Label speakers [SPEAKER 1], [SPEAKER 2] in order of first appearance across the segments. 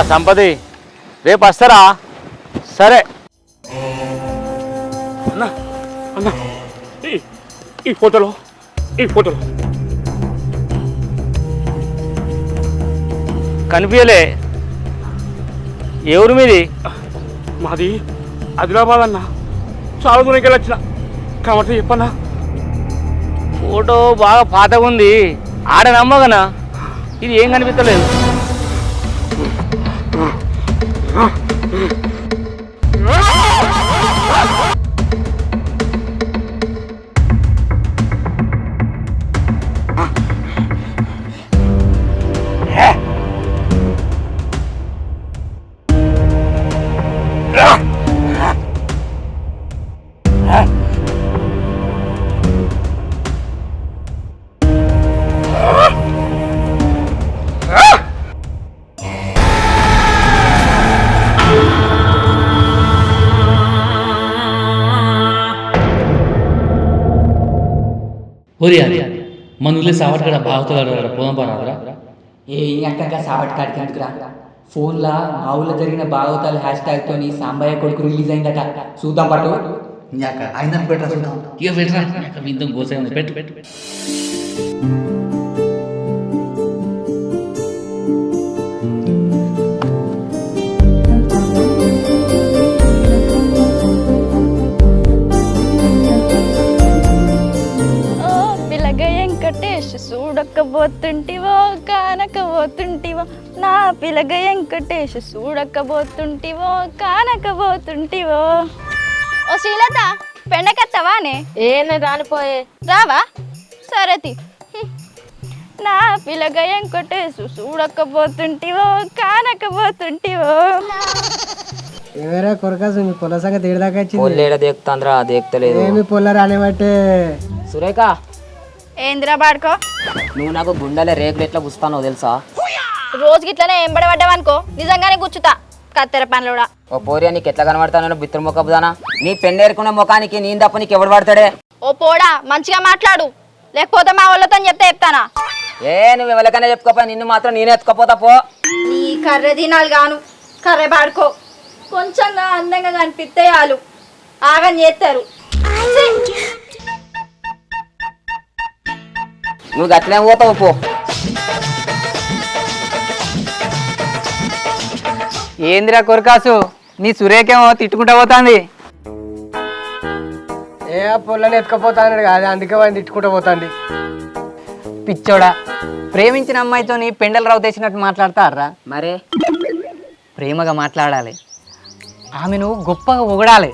[SPEAKER 1] సంపతి రేపు వస్తారా? సరే
[SPEAKER 2] అన్నా అన్నా ఈ ఫోటోలో
[SPEAKER 1] కనిపించలే. ఎవరు మీది?
[SPEAKER 2] మాది ఆదిలాబాద్ అన్న. చాలా దూరంకి వెళ్ళొచ్చిన కాబట్టి చెప్పన్నా.
[SPEAKER 1] ఫోటో బాగా పాతగా ఉంది. ఆడ నమ్మగనా? ఇది ఏం కనిపించలేదు.
[SPEAKER 3] ఒరే అది మన ఊళ్ళో సావట్ కాడ బాగుతాడు పోదాం పరాదరా.
[SPEAKER 4] ఏ ఇంకా సావట్ కాడికి ఎందుకురా? ఫోన్లా మా ఊళ్ళో జరిగిన భాగవతాలు హ్యాష్ ట్యాగ్ తోని సాంబయ్య కొడుకు రిలీజ్ అయిందట. చూద్దాం పట్టు.
[SPEAKER 3] ఇక పెట్టరా వింతం గోసే ఉంది. పెట్టు పెట్టు
[SPEAKER 5] చూడకపోతుంటివో కానకపోతుంటివో నా పిలగ వెంకటేష్ చూడకపోతుంటివో కానకపోతుంటివో. ఓ శ్రీలత పెండకెత్తవానే?
[SPEAKER 6] నేను రానిపోయే.
[SPEAKER 5] రావా? సరేతి. నా పిలగ వెంకటేష్ చూడకపోతుంటివో కానకపోతుంటివో.
[SPEAKER 7] ఏమేరా కొరకాసు మీ పొల సంగతి ఏడాకా
[SPEAKER 4] పొల్లేడ దేకుతాంద్రా? దేక్తలేదు.
[SPEAKER 7] ఏమి పొల రానిబట్టే.
[SPEAKER 4] సురేఖ
[SPEAKER 5] ఏందిరా బాడుకో?
[SPEAKER 4] నువ్వు నాకు గుండెలే రేకులు ఎట్లా పుస్తానో తెలుసా?
[SPEAKER 5] రోజుకి ఇట్లనే ఎంబడబడ్డావనుకో నిజంగానే గుచ్చుతా కత్తెర పనులు.
[SPEAKER 4] ఓ పోరియా నీకు ఎట్లా కనబడతాను? బిత్తురు మొక్కపుదానా? నీ పెండేరుకునే ముఖానికి నీ తప్ప నీకు ఎవడు పడతాడే?
[SPEAKER 5] ఓ పోడా మంచిగా మాట్లాడు, లేకపోతే మా వాళ్ళతో చెప్తానా?
[SPEAKER 4] నువ్వు ఎవరికైనా చెప్పుకోపో, నిన్ను మాత్రం నేనే ఎత్తుకోపోతా పో.
[SPEAKER 5] నీ కర్రె తినాలి గాను కర్రె పాడుకో. కొంచెంగా అందంగా కనిపిస్తే చాలు ఆగని చేస్తారు.
[SPEAKER 4] నువ్వు గట్లే పోతావు పో.
[SPEAKER 8] ఏందిరా కొరకాసు, నీ సురేఖేమో తిట్టుకుంటా పోతాంది.
[SPEAKER 7] ఏ పొలని ఎత్తుకపోతాడు కాదు, అందుకే వాడిని తిట్టుకుంటూ పోతాంది.
[SPEAKER 8] పిచ్చోడా, ప్రేమించిన అమ్మాయితోని పెండలు రావు తెచ్చినట్టు మాట్లాడతారా?
[SPEAKER 4] మరే
[SPEAKER 8] ప్రేమగా మాట్లాడాలి, ఆమెను గొప్పగా పొగడాలి.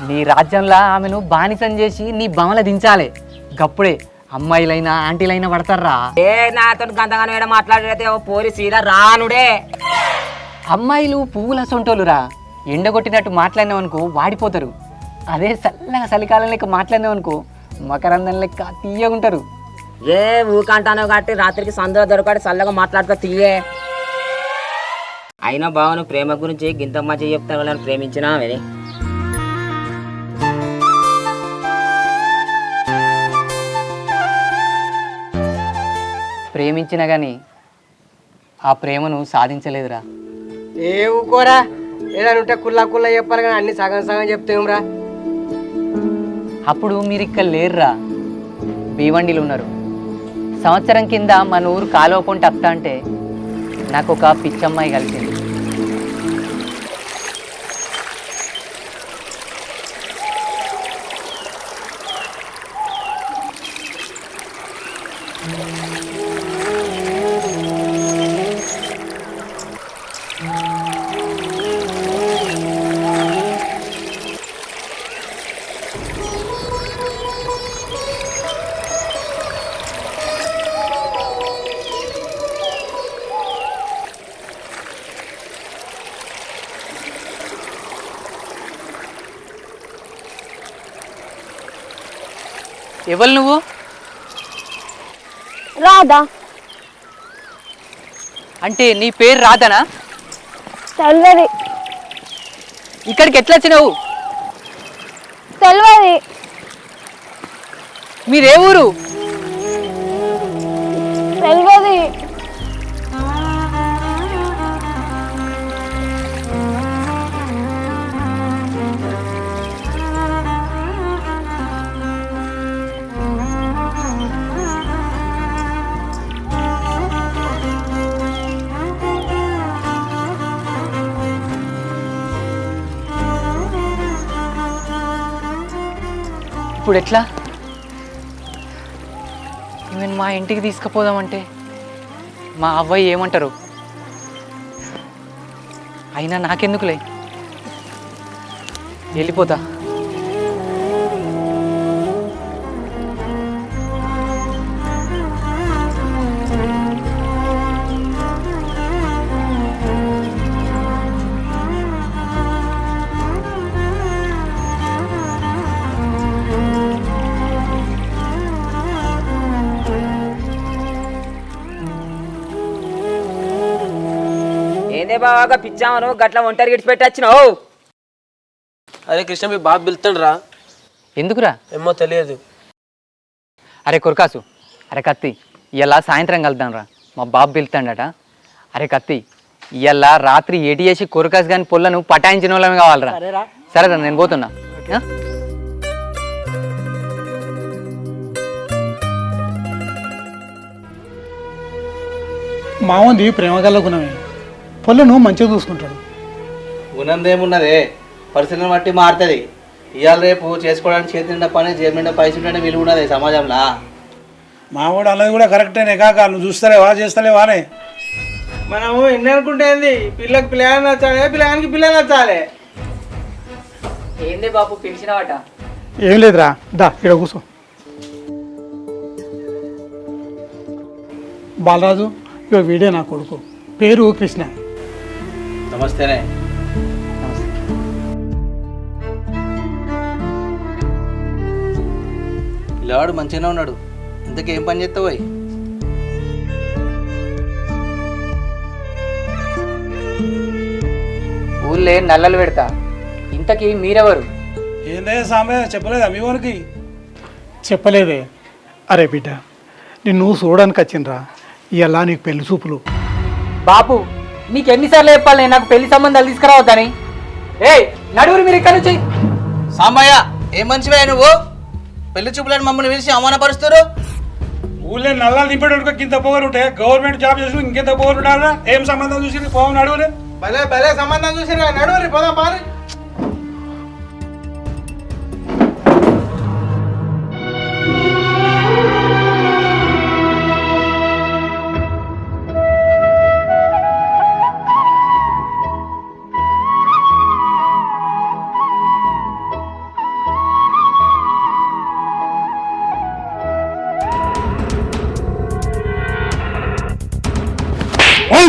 [SPEAKER 8] నీ రాజ్యంలో ఆమెను బానిసం చేసి నీ బమల దించాలి. గప్పుడే అమ్మాయిలైనా ఆంటీలైనా పడతారా?
[SPEAKER 4] నాతో గంతగానే వేడ మాట్లాడితే పోరి సీదా రానుడే.
[SPEAKER 8] అమ్మాయిలు పువ్వుల సొంటోలురా. ఎండగొట్టినట్టు మాట్లాడినావనుకో వాడిపోతారు. అదే చల్లగా చలికాలం లెక్క మాట్లాడినావనుకో మకరందం లెక్క తీయగుంటారు.
[SPEAKER 4] ఊకంటాను కాబట్టి రాత్రికి సందులో దొరకటి చల్లగా మాట్లాడుతా తీయే. అయినా బావను ప్రేమ గురించి గింత మంచి చెప్తాను వాళ్ళని ప్రేమించినా అని.
[SPEAKER 8] ప్రేమించినా కానీ ఆ ప్రేమను సాధించలేదురా.
[SPEAKER 7] ఏ ఊకోరా, ఏదైనా ఉంటే కుల్లా కుల్లా చెప్పాలి కానీ అన్ని సగం సగం చెప్తేమ్రా.
[SPEAKER 8] అప్పుడు మీరు ఇక్కడ లేరురా, భీవండిలు ఉన్నారు. సంవత్సరం కింద మన ఊరు కాలువ పొంటి అత్త అంటే నాకు ఒక పిచ్చమ్మాయి కలిసింది. ఎవరు నువ్వు?
[SPEAKER 6] రాదా
[SPEAKER 8] అంటే నీ పేరు రాధనా?
[SPEAKER 6] తెల్వది.
[SPEAKER 8] ఇక్కడికి ఎట్లా వచ్చినావు?
[SPEAKER 6] తెల్వది.
[SPEAKER 8] మీరే ఊరు?
[SPEAKER 6] తెల్వది.
[SPEAKER 8] ఇప్పుడు ఎట్లా? ఈమెను మా ఇంటికి తీసుకుపోదామంటే మా అవ్వయ్య ఏమంటారు? అయినా నాకెందుకులే, వెళ్ళిపోతా.
[SPEAKER 9] ఏందే బాగా పిచ్చామను గట్ల ఒంటరి గిడిచి పెట్టొచ్చినావు?
[SPEAKER 7] అరే కృష్ణ మీ బాబు పిలుతాడు రా.
[SPEAKER 8] ఎందుకురా?
[SPEAKER 7] ఏమో తెలియదు.
[SPEAKER 8] అరే కొరకాసు, అరే కత్తి, ఇలా సాయంత్రం కలుద్దాం రా, మా బాబు పిలుతాడట. అరే కత్తి, ఇలా రాత్రి ఏటి చేసి కొరకాసు కానీ పొల్లను పటాయించిన వాళ్ళమే కావాలరా. సరేరా, నేను పోతున్నా.
[SPEAKER 10] మావంది ప్రేమగల్ల గుణమే, పొల్లను మంచిగా చూసుకుంటాడు.
[SPEAKER 11] గుణందేమున్నదే, పరిస్థితులను బట్టి మారుతుంది. ఇవాళ రేపు చేసుకోవడానికి చేతి నిండా పని, జేబు నిండా పైసలు ఉంటే విలువ ఉన్నది సమాజంలో.
[SPEAKER 10] మావాడు అన్నది కూడా కరెక్టేనే కాక, నువ్వు చూస్తలేవా చేస్తలేవానే.
[SPEAKER 7] మనము ఎన్ని అనుకుంటేంది, పిల్లకి పిల్లలు నచ్చాలి, పిల్లగానికి పిల్లలు నచ్చాలి.
[SPEAKER 8] ఏంది బాబు పిలిచినవాట?
[SPEAKER 10] ఏం లేదురా, దా ఇక్కడ కూర్చో. బాలరాజు, ఇక వీడే నా కొడుకు, పేరు కృష్ణ.
[SPEAKER 11] నమస్తేనే. పిల్లవాడు మంచిగానే ఉన్నాడు. ఇంతకేం పని చేస్తావు?
[SPEAKER 8] ఊళ్ళే నల్లలు పెడతా. ఇంతకీ మీరెవరు?
[SPEAKER 10] ఏందే సామె, చెప్పలేదా మీ వానికి? చెప్పలేదే. అరే బిడ్డ, నిన్ను చూడడానికి వచ్చిండ్రా, ఇలా నీకు పెళ్లి చూపులు.
[SPEAKER 8] బాపు, నీకు ఎన్నిసార్లు చెప్పాలి నాకు పెళ్లి సంబంధాలు తీసుకురావద్దని? ఏయ్ నడువురు మీరు ఇక్కడ నుంచి.
[SPEAKER 11] సాంబయ్య, ఏం మంచివే నువ్వు? పెళ్లి చూపులని మమ్మల్ని పిలిచి అవమానపరుస్తారు.
[SPEAKER 10] ఊళ్ళో నల్లాలు నింపేటోడికి ఇంత పొగరు ఉంటే గవర్నమెంట్ జాబ్ చేసి ఇంకెంత పొగరు ఉండాలా? ఏం సంబంధం చూసి పోవని అడుగులే.
[SPEAKER 7] భలే భలే సంబంధం చూసి నడువురి పోదాం పారి.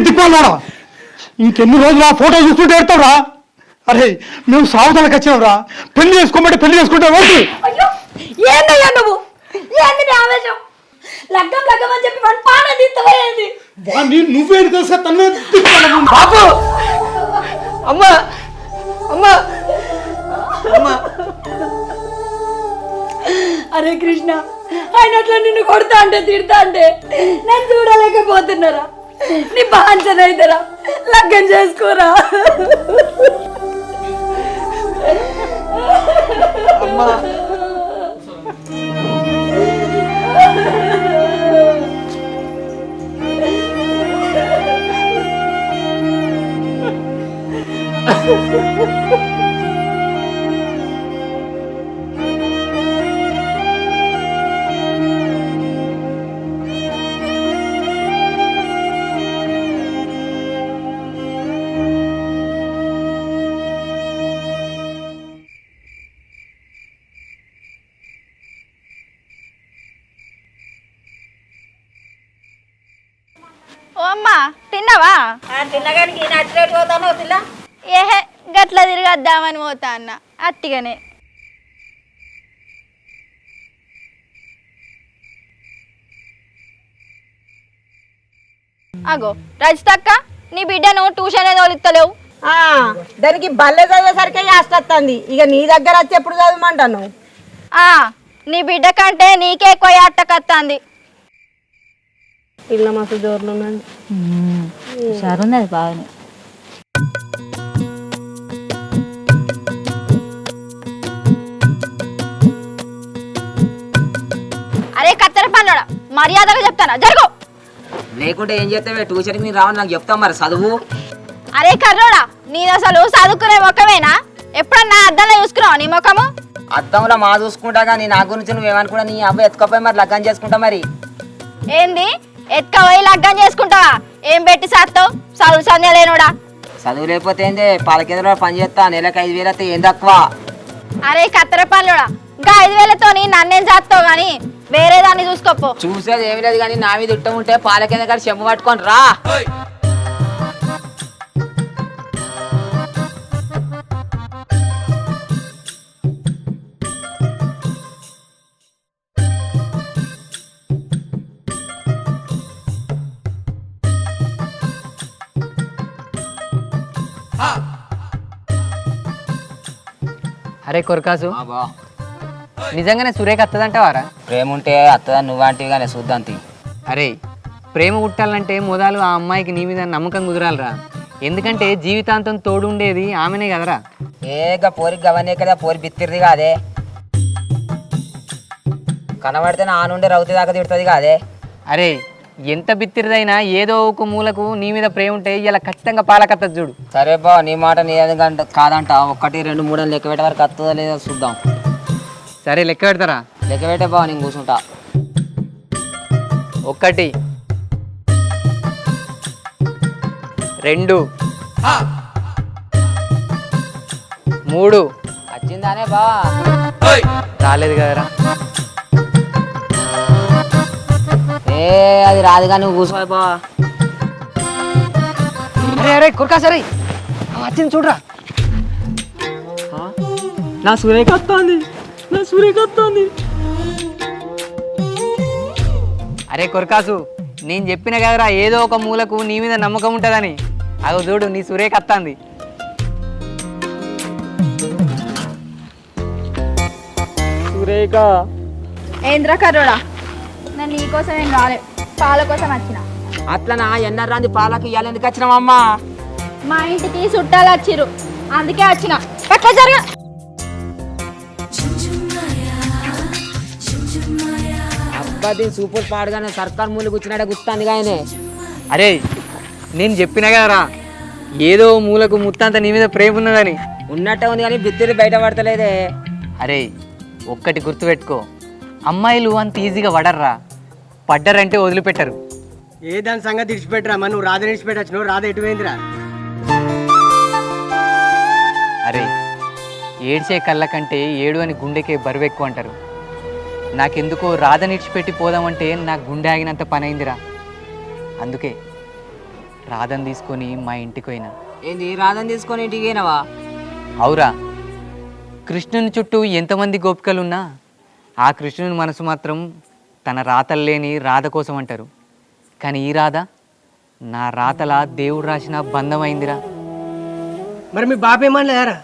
[SPEAKER 10] తిప్పాలా? ఇంకెన్ని రోజులు ఆ ఫోటో చూస్తుంటే ఎడతావురా? అరే మేము సావధానికి వచ్చినావురా, పెళ్లి చేసుకోమంటే పెళ్లి చేసుకుంటే
[SPEAKER 5] ఏందయ్యా నువ్వు? ఏంది నీ ఆవేశం? లగ్గం లగ్గం అని చెప్పి మన పాన తీస్తపోయేది.
[SPEAKER 10] నువ్వేది తెలుసా? తన్నే
[SPEAKER 8] బాపు, అమ్మా అమ్మా అమ్మా.
[SPEAKER 5] అరే కృష్ణ, ఆయన అట్లా నిన్ను కొడతా అంటే తిడతా అంటే నేను చూడలేకపోతున్నారా? నీ బాంచనైతేరా, లగ్గం చేసుకోరా.
[SPEAKER 8] అమ్మా
[SPEAKER 6] ఓ అమ్మా, తిన్నావా?
[SPEAKER 5] తిన్నగానికి నచ్చినట్టు పోతాను తిల్ల.
[SPEAKER 6] ఏహే, గట్ల తిరగద్దామని పోతా అన్న, అట్టిగానే. అగో రజితక్క, నీ బిడ్డను ట్యూషన్ తోలిస్తలేవు.
[SPEAKER 5] దానికి బల్లె చదివేసరికి ఆస్తి, ఇక నీ దగ్గర వచ్చి ఎప్పుడు చదవమంటాను?
[SPEAKER 6] నీ బిడ్డ కంటే నీకే ఎక్కువ అట్టకత్తాంది.
[SPEAKER 5] పిల్ల మస్తు జోర్లు ఉన్నది.
[SPEAKER 6] సరున్నది బాగానే. అరే కత్తెర పనుడా, మర్యాదగా చెప్తానా, జరుగు.
[SPEAKER 9] లేకుంటే ఏం చేస్తావే? ట్యూషన్కి నేను రావని నాకు చెప్తావు మరి చదువు.
[SPEAKER 6] అరే కర్రోడా, నేను అసలు చదువుకునే ముఖమేనా? ఎప్పుడన్నా అద్దంలో చూసుకున్నావు నీ ముఖము?
[SPEAKER 9] అత్తంలో మా చూసుకుంటా కానీ నా గురించి నువ్వేమనుకున్నా నీ అబ్బాయి ఎత్తుకపోయి మరి లగ్గం చేసుకుంటా మరి.
[SPEAKER 6] ఏంది ఎత్తుకపోయి లగ్గం చేసుకుంటావా? ఏం పెట్టి సాత్తావు? చదువు సంధ్య లేనుడా.
[SPEAKER 9] చదువు లేకపోతే ఏంది పాలకేంద్రంలో పని చేస్తా, నెలకు 5,000 అయితే ఏం తక్కువ.
[SPEAKER 6] అరే కత్తెర పనులుడా, ఇంకా 5,000తోని నన్నేం చేస్తావు గాని వేరే దాన్ని చూసుకోపో.
[SPEAKER 9] చూసేది ఏమి లేదు కానీ నా మీద ఇట్టం ఉంటే పాలకేంద్ర గారు చెంబు పట్టుకొని రా.
[SPEAKER 8] అరే కొరకాసు, నిజంగానే సురేఖ వస్తుందంటావారా?
[SPEAKER 9] ప్రేమ ఉంటే అత్తదా నువ్వంటివి కానీ చూద్దాంతి.
[SPEAKER 8] అరే ప్రేమ పుట్టాలంటే మొదలు ఆ అమ్మాయికి నీ మీద నమ్మకం కుదరాలరా. ఎందుకంటే జీవితాంతం తోడు ఉండేది ఆమెనే కదరా.
[SPEAKER 9] ఏగా పోరికి గవనే కదా, పోరి బిత్తిరిది కాదే. కనబడితే నా నుండి రౌతి దాకా తిడుతుంది కాదే.
[SPEAKER 8] అరే ఎంత బిత్తిరిదైనా ఏదో ఒక మూలకు నీ మీద ప్రేమ ఉంటే ఇలా ఖచ్చితంగా పాలకత్తది చూడు.
[SPEAKER 9] సరే బా, నీ మాట నీ ఎందుకంటే కాదంట. 1, 2, 3 అని లెక్క పెట్టే వరకు వస్తుందో లేదో చూద్దాం.
[SPEAKER 8] సరే లెక్క పెడతారా?
[SPEAKER 9] లెక్క పెట్టే బా, నేను కూర్చుంటా.
[SPEAKER 8] 1, 2, 3.
[SPEAKER 9] వచ్చిందానే బా?
[SPEAKER 8] రాలేదు కదరా.
[SPEAKER 9] ఏ అది రాదుగా, నువ్వు కూర్చో బా.
[SPEAKER 8] అరే అరే కుర్కా సరే వచ్చింది చూడరా. నా సురేఖ వస్తుంది, నా సురేఖ వస్తుంది. అరే కొరకాసు, నేను చెప్పిన కదరా ఏదో ఒక మూలకు నీ మీద నమ్మకం ఉంటుందని. అగో చూడు నీ సురేఖ వస్తుంది. సురేఖ
[SPEAKER 6] ఏంద్ర కర్రోడా, నేను నీకోసం ఏం రాలే, పాల కోసం వచ్చిన.
[SPEAKER 9] అట్లనా? ఎన్నరాంది పాలకి ఇవ్వాలి ఎందుకు వచ్చినావమ్మా?
[SPEAKER 6] మా ఇంటికి చుట్టాలు వచ్చిర్రు, అందుకే వచ్చిన. పక్క జరగ.
[SPEAKER 9] అబ్బా దీని సూపర్ పాడుగానే సర్కార్ మూలు కూర్చున్నాడే గుర్తుంది గాయనే.
[SPEAKER 8] అరే నేను చెప్పిన కదరా ఏదో మూలకు ముత్తంత నీ మీద ప్రేమ ఉన్నదని.
[SPEAKER 9] ఉన్నట్టే ఉంది కానీ బిత్తిరి బయట పడతలేదే.
[SPEAKER 8] అరే ఒక్కటి గుర్తుపెట్టుకో, అమ్మాయిలు అంత ఈజీగా పడర్రా. పడ్డరంటే వదిలిపెట్టరు.
[SPEAKER 7] ఏ దాని సంగతి విడిచిపెట్టరా, నువ్వు రాధ విడిచిపెట్టచ్చు. రాధ ఎటువైందిరా?
[SPEAKER 8] అరే ఏడ్చే కళ్ళ కంటే ఏడు అని గుండెకే బరువెక్కువ అంటారు. నాకెందుకో రాధని ఇడిచిపెట్టి పోదామంటే నా గుండె ఆగినంత పని అయిందిరా. అందుకే రాధని తీసుకొని మా ఇంటికి పోయినా.
[SPEAKER 9] ఏంది రాధని తీసుకొని ఇంటికి పోయినావా?
[SPEAKER 8] అవురా, కృష్ణుని చుట్టూ ఎంతమంది గోపికలున్నా ఆ కృష్ణుని మనసు మాత్రం తన రాతలు లేని రాధ కోసం అంటారు. కానీ ఈ రాధ నా రాతలా దేవుడు రాసిన బంధం అయిందిరా.
[SPEAKER 7] మరి మీ బాబు ఏమన్నారా?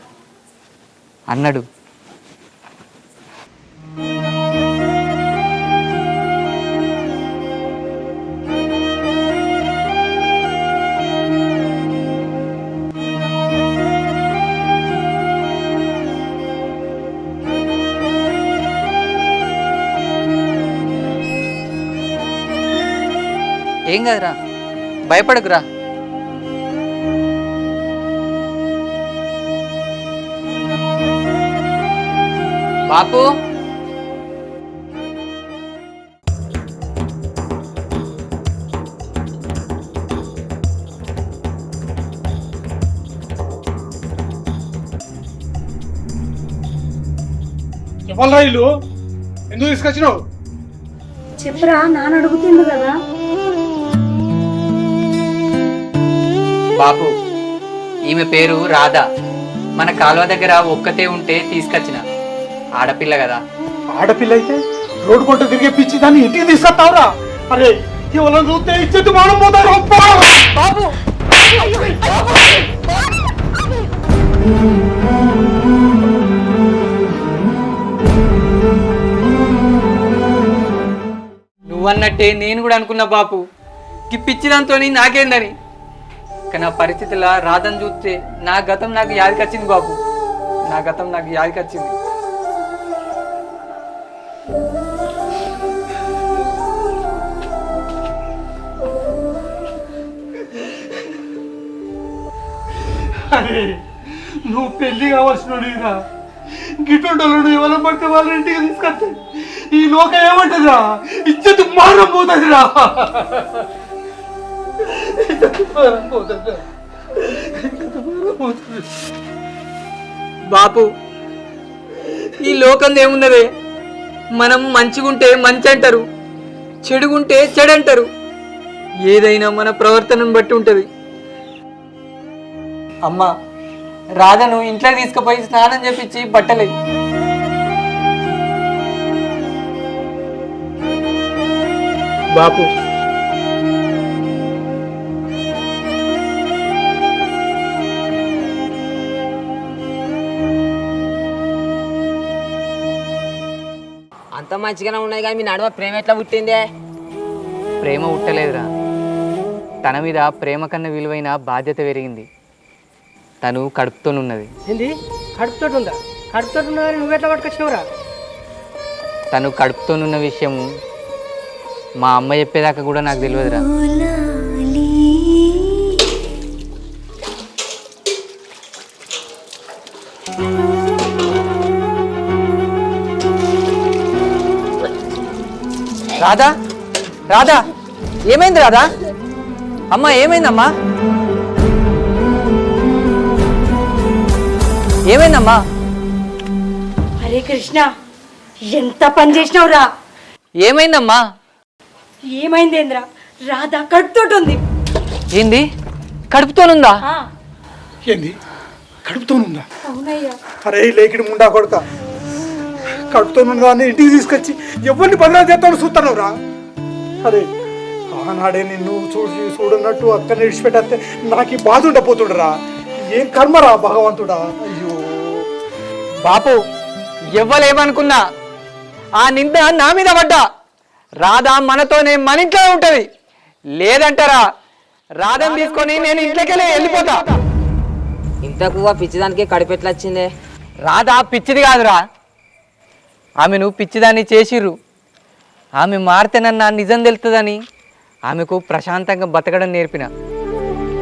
[SPEAKER 8] అన్నాడు. ఏం కదరా, భయపడకురా. బాపు
[SPEAKER 10] చెప్పాలరా ఇల్లు ఎందుకు తీసుకొచ్చినావు?
[SPEAKER 5] చెప్పురా, నాన్న అడుగుతుండు కదా.
[SPEAKER 8] బాపు ఈమె పేరు రాధ. మన కాలువ దగ్గర ఒక్కతే ఉంటే తీసుకొచ్చిన. ఆడపిల్ల కదా.
[SPEAKER 10] ఆడపిల్ల అయితే రోడ్డు కొంట తిరిగే పిచ్చి దాన్ని ఇంటికి తీసుకొస్తావురా? అరే ఎవరైనా చూస్తే ఇచ్చేది మనం పోతారు.
[SPEAKER 8] బాబు నువ్వన్నట్టే నేను కూడా అనుకున్నా బాపు, ఈ పిచ్చిదాంతో నాకేందని. కానీ ఆ పరిస్థితిలో రాధని చూస్తే నా గతం నాకు యాదికొచ్చింది బాపు. నా గతం నాకు యాదికొచ్చింది.
[SPEAKER 10] నువ్వు పెళ్లి కావాల్సిన గిట్టుండోళ్ళు ఎవరు పడితే వాళ్ళ ఇంటికి తీసుకొస్తే ఈ లోకం ఏమంటుందిరా? ఇజ్జత్ మారం పోతుందిరా.
[SPEAKER 8] బాపు ఈ లోకం ఏమున్నదే, మనం మంచిగుంటే మంచి అంటారు, చెడుగుంటే చెడు అంటారు. ఏదైనా మన ప్రవర్తనను బట్టి ఉంటుంది. అమ్మ రాధను ఇంట్లోకి తీసుకుపోయి స్నానం చేపించి బట్టలే. బాపు
[SPEAKER 9] అంత మంచిగానే ఉన్నది కానీ మీ నడుమ ప్రేమ ఎట్లా పుట్టిందే?
[SPEAKER 8] ప్రేమ ఉట్టలేదురా, తన మీద ప్రేమ కన్నా విలువైన బాధ్యత పెరిగింది. తను కడుపుతోనున్నది.
[SPEAKER 7] ఏంది కడుపుతో ఉందా? కడుపుతో ఉన్నదా? నువ్వెట్లా పట్టుకొచ్చినవురా?
[SPEAKER 8] తను కడుపుతోనున్న విషయం మా అమ్మ చెప్పేదాకా కూడా నాకు తెలియదురా. రాధా, రాధా, ఏమైంది రాధా? అమ్మా ఏమైందమ్మా? ఏమైందమ్మా?
[SPEAKER 5] అరే కృష్ణ, ఎంత పని చేసినావురా?
[SPEAKER 8] ఏమైందమ్మా?
[SPEAKER 5] ఏమైందేంద్రా? రాధా కడుపుతోటి.
[SPEAKER 8] ఏంది కడుపుతోనుందా?
[SPEAKER 10] ఏంది కడుపుతోనుందా?
[SPEAKER 5] అవునయ్యా.
[SPEAKER 10] అరే లేకిడి ముండా కొడక, కడుపుతోనుందా అని ఇంటికి తీసుకొచ్చి ఎవరిని బదనాలు చేస్తాను చూస్తాను రా. అరే ఆనాడే నిన్ను చూడన్నట్టు అక్కడ విడిచిపెట్టేస్తే నాకు ఈ బాధ ఉండపోతుండరా. ఏం కర్మరా భగవంతుడా. అయ్యో
[SPEAKER 8] బాపు ఎవ్వలేమనుకున్నా ఆ నింద నా మీద పడ్డా. రాధా మనతోనే మన ఇంట్లో ఉంటది. లేదంటారా రాధని తీసుకొని నేను ఇంట్లోకి వెళ్ళిపోతా.
[SPEAKER 9] ఇంతకు ఆ పిచ్చిదానికి కడుపెట్లా వచ్చిందే?
[SPEAKER 8] రాధా పిచ్చిది కాదురా, ఆమెను పిచ్చిదాన్ని చేసిర్రు. ఆమె మారితేనన్నా నిజం తెలుస్తుందని ఆమెకు ప్రశాంతంగా బతకడం నేర్పిన.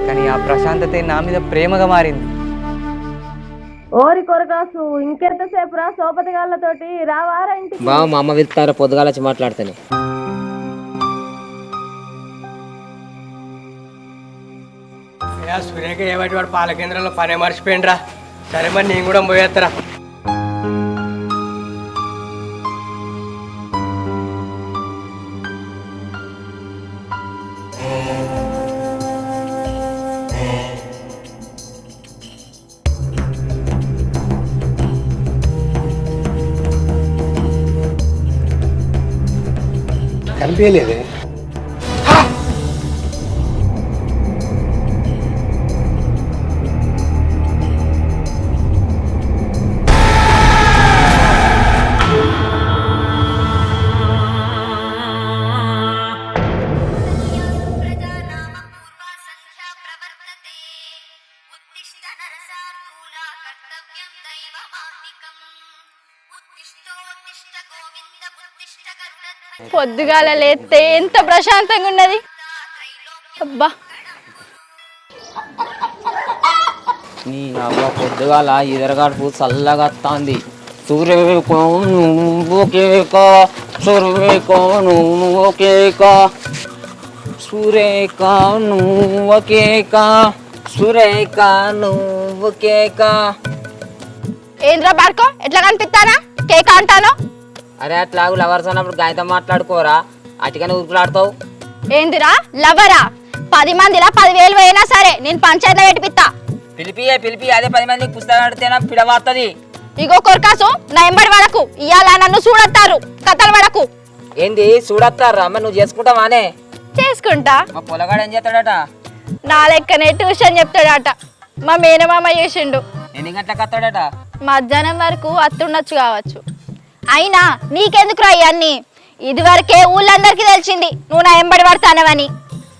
[SPEAKER 8] కానీ ఆ ప్రశాంతతే నా మీద ప్రేమగా మారింది.
[SPEAKER 6] ఓరి కొరకాసు, ఇంకెంతసేపు రా సోపతి గాళ్ళతోటి రావారా ఇంటికి?
[SPEAKER 9] బావ మా అమ్మ వెళ్తారా? పొద్దుగాల వచ్చి మాట్లాడతాను.
[SPEAKER 7] సురేఖ ఏబట్టి వాడు పాల కేంద్రంలో పని మర్చిపోయిండ్రా. సరే మరి నేను కూడా పోయేస్తారా.
[SPEAKER 10] కనిపించలేదే.
[SPEAKER 6] పొద్దుగాల లేస్తే ఎంత ప్రశాంతంగా ఉన్నది. అబ్బా
[SPEAKER 9] నీ అవ్వ పొద్దుగాల ఎదరగాడుపు చల్లగా వస్తుంది. సురేఖ నువ్వు కేక, సురేఖ నువ్వు కేక, సురేఖ నువ్వు కేక, సురేఖ నువ్వు కేక.
[SPEAKER 6] ఏంద్రా బార్కో ఎట్లా కనిపిస్తానా? కేక అంటాను.
[SPEAKER 9] అరే అట్లా లవర్స్ అన్నప్పుడు గాయతో మాట్లాడుకోరా, అటుగానే ఉరుకులాడతావు.
[SPEAKER 6] ఏందిరా లవరా? 10 మందిలా 10,000 పోయినా సరే నేను పంచాయతీలో పెట్టిపిస్తా.
[SPEAKER 9] పిలిపి అదే 10 మందికి పుస్తకం ఆడితేనా పిడవాస్తుంది.
[SPEAKER 6] ఇగో కొరకాసు, నా ఎంబడి వరకు ఇవాళ నన్ను చూడొత్తారు, కథలు వరకు.
[SPEAKER 9] ఏంది చూడొస్తారా? మరి నువ్వు చేసుకుంటావానే?
[SPEAKER 6] చేసుకుంటా.
[SPEAKER 9] మా పొలగాడు ఏం చేస్తాడట?
[SPEAKER 6] నా లెక్కనే ట్యూషన్ చెప్తాడట. మా మేనమామ చేసిండు.
[SPEAKER 9] ఎన్ని గంటలకు వస్తాడట?
[SPEAKER 6] మధ్యాహ్నం వరకు అత్తుండొచ్చు కావచ్చు. అయినా నీకెందుకురా ఇవన్నీ? ఇదివరకే ఊళ్ళందరికీ తెలిసింది నువ్వు నా ఎంబడి పడతానవని.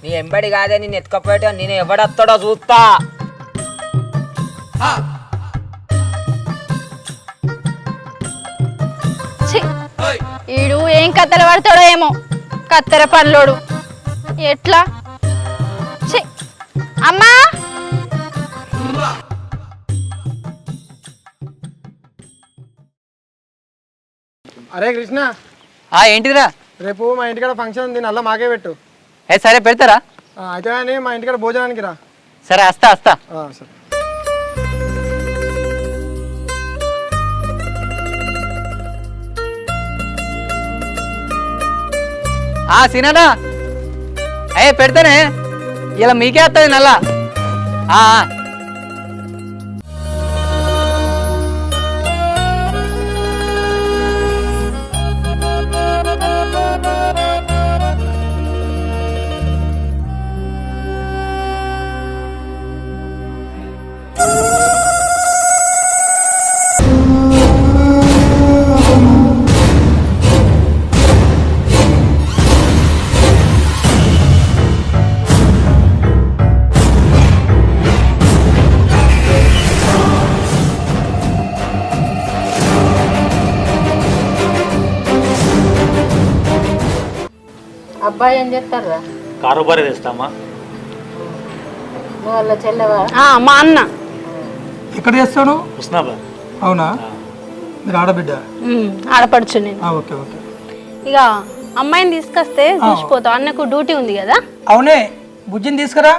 [SPEAKER 9] నీ ఎంబడి కాదే, నేను ఎత్తుకపోయేట నేను ఎవడొస్తాడో చూస్తా.
[SPEAKER 6] ఈడు ఏం కథలు పడతాడో ఏమో, కత్తెర పనులోడు. ఎట్లా? అమ్మా
[SPEAKER 7] అరే కృష్ణ,
[SPEAKER 8] ఏంటిదిరా?
[SPEAKER 7] రేపు మా ఇంటికాడ ఫంక్షన్ ఉంది, నల్ల మాకే పెట్టు.
[SPEAKER 8] సరే పెడతారా?
[SPEAKER 7] అయితే కానీ మా ఇంటికాడ భోజనానికి రా.
[SPEAKER 8] సరే వస్తా.
[SPEAKER 7] సరే.
[SPEAKER 8] సినానా పెడతానే, ఇలా మీకే వస్తుంది నల్లా.
[SPEAKER 5] అబ్బాయి ఏం చేస్తారా?
[SPEAKER 1] కారోబారే తెస్తామా.
[SPEAKER 5] వాళ్ళ చెల్లెవా? మా అన్న.
[SPEAKER 10] ఎక్కడ చేస్తాడు?
[SPEAKER 1] హుస్నాబాద్.
[SPEAKER 10] అవునా, మీరు ఆడబిడ్డ?
[SPEAKER 5] ఆడపడుచు నేను.
[SPEAKER 10] Okay okay.
[SPEAKER 5] ఇక అమ్మాయిని తీసుకొస్తే చూసిపోతావు, అన్నకు డ్యూటీ ఉంది కదా.
[SPEAKER 10] అవునే, బుజ్జిని తీసుకురా.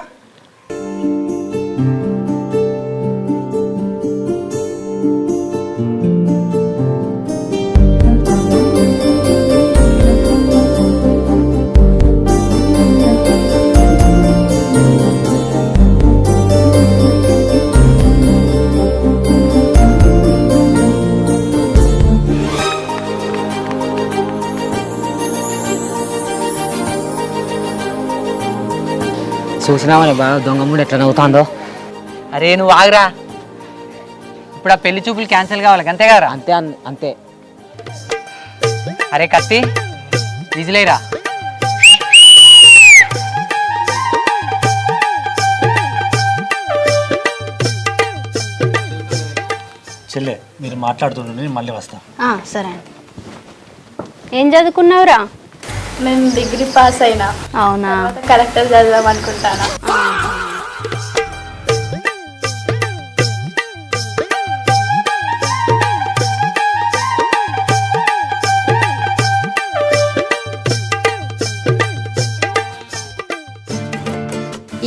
[SPEAKER 9] చూసినామని బాగా దొంగముడు ఎట్లా నవ్వుతాందో.
[SPEAKER 8] అరే నువ్వు ఆగరా, ఇప్పుడు ఆ పెళ్లి చూపులు క్యాన్సిల్ కావాలి అంతే కదరా?
[SPEAKER 9] అంతే అంతే.
[SPEAKER 8] అరే కత్తి విజిలేరా.
[SPEAKER 1] చెల్లె మీరు మాట్లాడుతుండే మళ్ళీ వస్తా.
[SPEAKER 5] సరే. ఏం చదువుకున్నావురా?
[SPEAKER 6] నేను డిగ్రీ పాస్ అయినా.
[SPEAKER 5] అవునా?
[SPEAKER 6] కలెక్టర్ చదువుదాం అనుకుంటానా.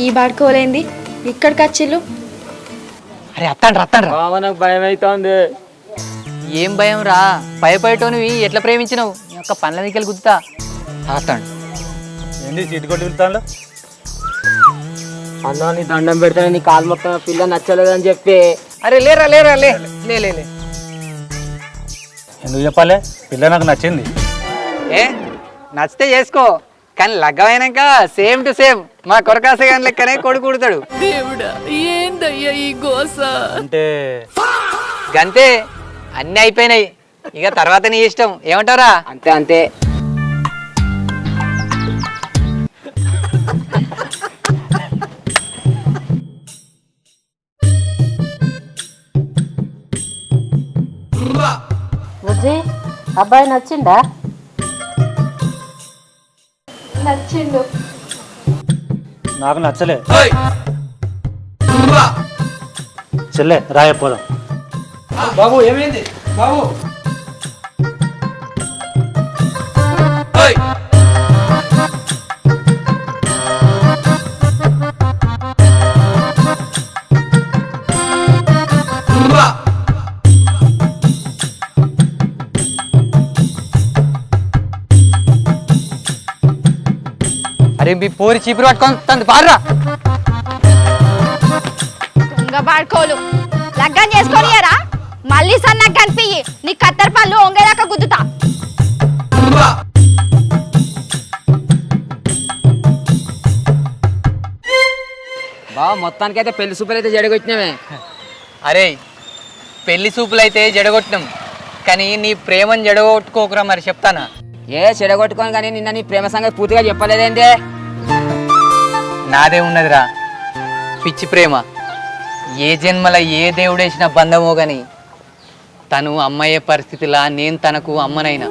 [SPEAKER 5] ఈ బాడుకోలేంది ఇక్కడికి వచ్చిల్లు?
[SPEAKER 8] అరే అత్తండ్రా.
[SPEAKER 9] నాకు భయం అవుతుంది.
[SPEAKER 8] ఏం భయం రా, భయపడేటోనివి ఎట్లా ప్రేమించినావు? నీ యొక్క పండ్ల దిక్కలు గుద్దుతా. వస్తాడు.
[SPEAKER 1] ఏంటి చీటి కొట్టి వెళ్తాను?
[SPEAKER 9] అన్నా నీ దండం పెడతాను, నీ కాలు మొత్తం పిల్ల నచ్చలేదని చెప్పి.
[SPEAKER 8] అరే లేరా లే.
[SPEAKER 1] ఎందుకు చెప్పాలి? పిల్ల నాకు నచ్చింది.
[SPEAKER 8] నచ్చితే చేసుకో, కానీ లగ్గమైనాక సేమ్ టు సేమ్ మా కొరకాసే గాని లెక్కనే కొడుకు కుడతాడు.
[SPEAKER 5] ఏందయ్యా ఈ గోస?
[SPEAKER 1] అంటే
[SPEAKER 8] గంతే, అన్నీ అయిపోయినాయి, ఇక తర్వాత నీ ఇష్టం. ఏమంటారా?
[SPEAKER 9] అంతే.
[SPEAKER 5] అబ్బాయి నచ్చిందా?
[SPEAKER 6] నచ్చిండు.
[SPEAKER 1] నాకు నచ్చలే. చెల్లె రాయపోదాం.
[SPEAKER 7] బాబు ఏమైంది బాబు?
[SPEAKER 8] అరే మీ పోరి చీపురు పట్టుకొని తంది పాడరా.
[SPEAKER 6] దొంగ బాడుకోలు లగ్గం చేసుకొనియరా? మళ్ళీ సన్నగా కనిపించి నీ కత్తెర పళ్ళు ఒంగేదాకా గుద్దుతా.
[SPEAKER 9] బావ మొత్తానికి అయితే పెళ్లి సూపర్ అయితే జడగొచ్చినామే.
[SPEAKER 8] అరే పెళ్లి సూపులు అయితే జడగొట్టినాం, కానీ నీ ప్రేమను జడగొట్టుకోకురా మరి చెప్తానా.
[SPEAKER 9] చెడగొట్టుకోని కానీ నిన్న నీ ప్రేమ సంగతి పూర్తిగా చెప్పలేదేంటే.
[SPEAKER 8] నాదే ఉన్నదిరా పిచ్చి ప్రేమ. ఏ జన్మల ఏ దేవుడేసిన బంధమో గాని తను అమ్మయ్యే పరిస్థితిలా నేను తనకు అమ్మనైనా.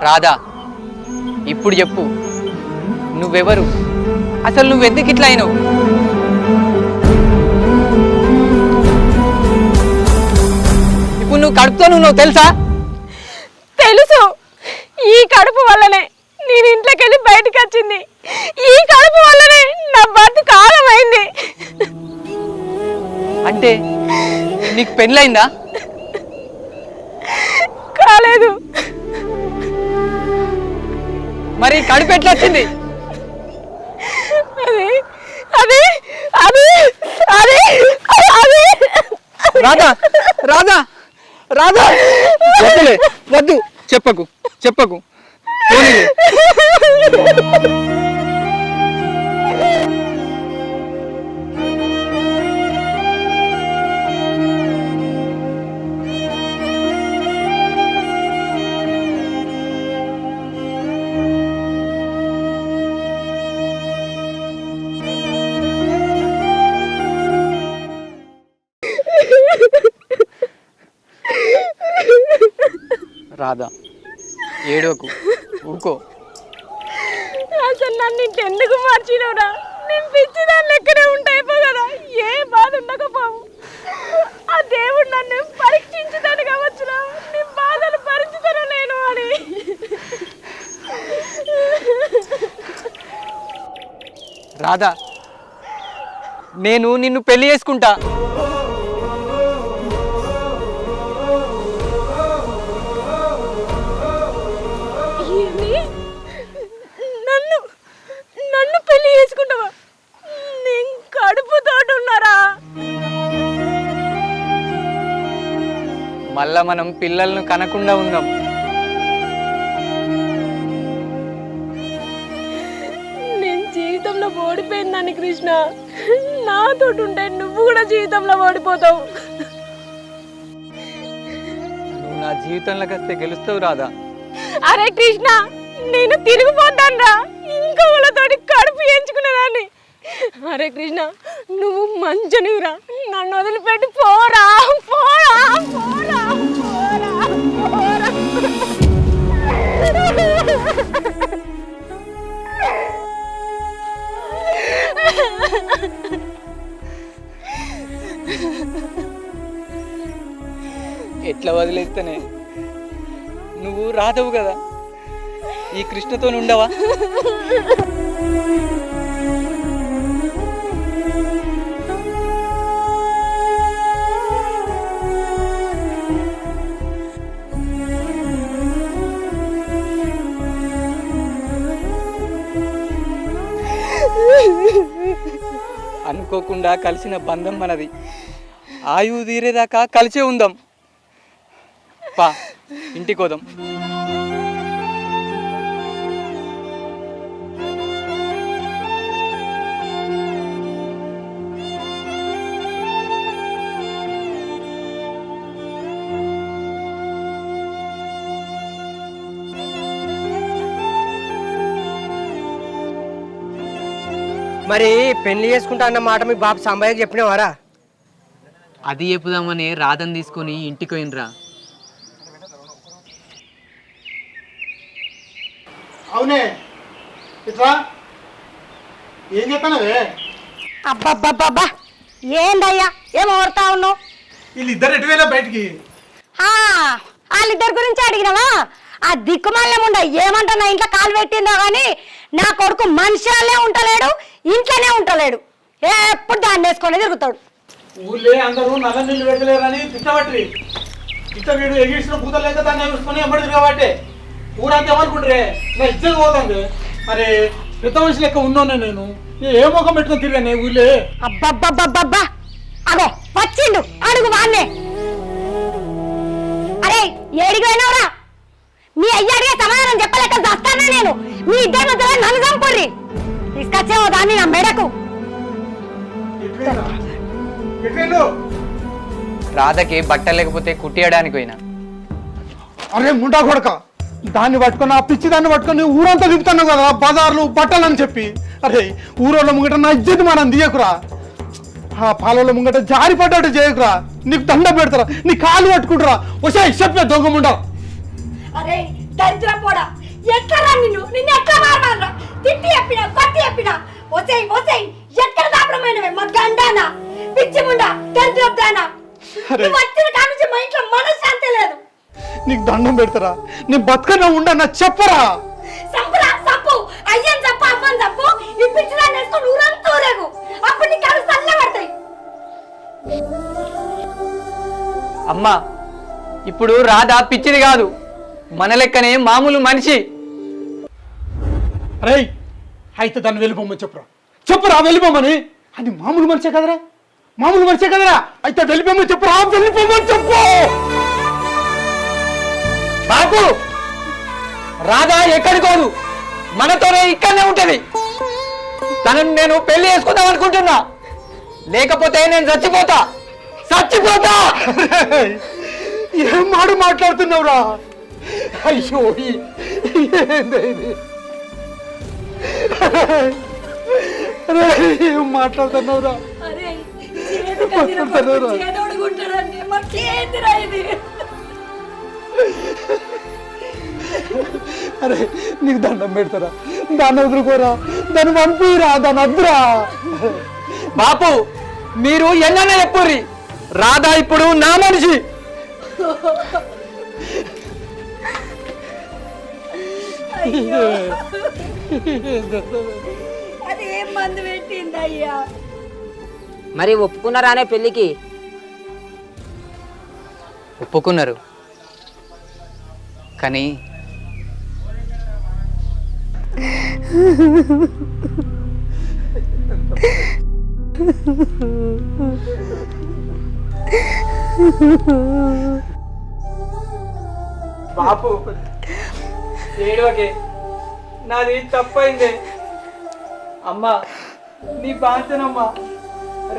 [SPEAKER 8] రాధా, ఇప్పుడు చెప్పు, నువ్వెవరు? అసలు నువ్వెందుకు ఇట్లా అయినావు? ఇప్పుడు నువ్వు కడుపుతో నువ్వు తెలుసా?
[SPEAKER 5] తెలుసు. ఈ కడుపు వల్లనే నేను ఇంట్లోకి వెళ్ళి బయటకు వచ్చింది. ఈ కడుపు వల్లనే నా బతుకు ఆగమైంది.
[SPEAKER 8] అంటే నీకు పెళ్ళయిందా?
[SPEAKER 5] కాలేదు.
[SPEAKER 8] మరి కడుపు ఎట్లా వచ్చింది?
[SPEAKER 5] అది అది అది అది
[SPEAKER 8] రాధా, రాధా, రాధా, వద్దులే, వద్దు, చెప్పకు, చెప్పకు. పోనీలే. రాధా, ఏడోకు, ఊకో.
[SPEAKER 5] అసలు నన్ను ఇంకెందుకు మార్చినవురా? నేను పిచ్చి దాని లెక్కనే ఉంటాయి కదా, ఏ బాధ ఉండకపోవు. ఆ దేవుడు నన్ను పరీక్షించుతాను కావచ్చురా, నీ బాధలు భరించుతాను నేను అని.
[SPEAKER 8] రాధా, నేను నిన్ను పెళ్లి చేసుకుంటా.
[SPEAKER 5] నన్ను నన్ను పెళ్లి చేసుకుంటావా? నేను కడుపుతోటి ఉన్నారా?
[SPEAKER 8] మళ్ళా మనం పిల్లలను కనకుండా ఉందాం.
[SPEAKER 5] నేను జీవితంలో ఓడిపోయిందాన్ని కృష్ణ. నాతోటి ఉంటే నువ్వు కూడా జీవితంలో ఓడిపోతావు.
[SPEAKER 8] నువ్వు నా జీవితంలోకి వస్తే గెలుస్తావు రాధా.
[SPEAKER 5] అరే కృష్ణ, నేను తిరిగిపోతానురా ఇంకా వాళ్ళతోటి కడుపు ఎంచుకునేదాన్ని. అరే కృష్ణ, నువ్వు మంచినివిరా, నన్ను వదిలిపెట్టి పోరా పోరా పోరా పోరా పోరా.
[SPEAKER 8] ఎట్లా వదిలేస్తేనే? నువ్వు రాధవు కదా, ఈ కృష్ణతో ఉండవా? అనుకోకుండా కలిసిన బంధం మనది. ఆయువు తీరేదాకా కలిసే ఉందాం. పా, ఇంటికి పోదాం.
[SPEAKER 7] మరి పెళ్లి చేసుకుంటా అన్న మాట మీ బాబు సాంబయ్యకి చెప్పినవారా?
[SPEAKER 8] అది చెప్పుదామని రాధని తీసుకొని ఇంటికి పోయినరా.
[SPEAKER 10] అవునే, ఇట్లా ఏం చెప్పానవే?
[SPEAKER 5] అబ్బబ్బబ్బబ్బా, ఏందయ్యా ఏం ఓడతా ఉన్నావు?
[SPEAKER 10] వీళ్ళిద్దరు ఎటు వెళ్ళా బయటికి?
[SPEAKER 5] వాళ్ళిద్దరి గురించి అడిగినావా? ఆ దిక్కుమాలేముండ ఏమంటా నా ఇంట్లో కాలు పెట్టిందో కానీ నా కొడుకు మనిషిలే ఉంటలేడు, ఇంట్లోనే ఉంటలేడు. ఎప్పుడు దాన్ని వేసుకొని తిరుగుతాడు.
[SPEAKER 10] ఊళ్ళే అందరూ నల్ల నీళ్ళు పెట్టలేరని తిట్టబట్టి ఇట్లా వీడు ఎగిసిన పూత లేక దాన్ని వేసుకొని ఎమ్మడి తిరగబట్టే ఊరంతా ఏమనుకుంటారే నా ఇజ్జత్ పోతుంది. మరి పెద్ద మనిషి లెక్క ఉన్నాను నేను, ఏ ముఖం పెట్టుకొని తిరిగానే ఊళ్ళే?
[SPEAKER 5] అబ్బబ్బబ్బబ్బబ్బా, అగో వచ్చిండు, అడుగు వాన్నే. అరే ఏడిపోయినవరా? మీ అయ్య అడిగే సమాధానం చెప్పలేక వస్తానా నేను? మీ ఇద్దరి మధ్యలో నన్ను చంపుర్రి. తీసుకొచ్చేవో దాన్ని నా మెడకు.
[SPEAKER 8] రాధకి బట్టలు లేకపోతే కుట్టియడానికి పోయినా.
[SPEAKER 10] అరే ముండా కొడక, దాన్ని పట్టుకొని ఆ పిచ్చి దాన్ని పట్టుకొని ఊరంతా తిప్పుతున్నావు కదా బజార్లు బట్టలు అని చెప్పి. అరే ఊరోళ్ళ ముంగట నా ఇజ్జత్ మనం తీయకురా, ఆ పాలలో ముంగట జారి పడ్డట్టు చేయకురా, నీకు దండ పెడతారా, నీ కాలు పట్టుకుంటారా. వచ్చా చెప్పే దొంగ ముండా.
[SPEAKER 5] అరే దరిద్ర పోడా ఎట్లా నిన్ను ఎట్లా మారమానరా తిట్టి చెప్పినా కొట్టి చెప్పినా వచ్చేయి ఎక్కడ దాపడమైనవే మా గండానా పిచ్చి ముండా దరిద్రదానా నువ్వు వచ్చిన కానుంచి మా ఇంట్లో మనశ్శాంతి లేదు.
[SPEAKER 10] నీకు దండం పెడతారా నేను బతకన్నా ఉండన్నా చెప్పరా
[SPEAKER 5] సంపురా సంపు అయ్యని చెప్పు అమ్మని చెప్పు ఈ పిచ్చిదాన్ని వేసుకొని ఊరంతా ఊరేగు అప్పుడు నీ కళ్ళు చల్లబడతాయి.
[SPEAKER 8] అమ్మా ఇప్పుడు రాధా పిచ్చిది కాదు, మన లెక్కనే మామూలు మనిషి.
[SPEAKER 10] అరే అయితే దాన్ని వెళ్ళిపోమని చెప్పురా వెళ్ళిపోమని. అది మామూలు మనిషే కదరా అయితే వెళ్ళిపోమని వెళ్ళిపోమని చెప్పు.
[SPEAKER 8] బాపు రాధా ఎక్కడికోదు, మనతోనే ఇక్కడనే ఉంటది. తనను నేను పెళ్లి చేసుకుందాం అనుకుంటున్నా, లేకపోతే నేను చచ్చిపోతా.
[SPEAKER 10] ఏం మాట్లాడుతున్నావురా? అయ్యో ఏం మాట్లాడుతున్నావురా? అరే నీకు దండం పెడతారా? దాన్ని వదులుకోరా, దాన్ని పంపిరా, దాన్ని అద్దురా.
[SPEAKER 8] బాపు మీరు ఎన్నైనా చెప్పుర్రి, రాధా ఇప్పుడు నా మనిషి.
[SPEAKER 5] అదేం మందు పెట్టింది అయ్యా?
[SPEAKER 9] మరి ఒప్పుకున్నారానే పెళ్ళికి?
[SPEAKER 8] ఒప్పుకున్నారు, కానీ
[SPEAKER 7] బాపు ఏడవకే, నాది తప్పైందే. అమ్మా నీ బాంచనమ్మా,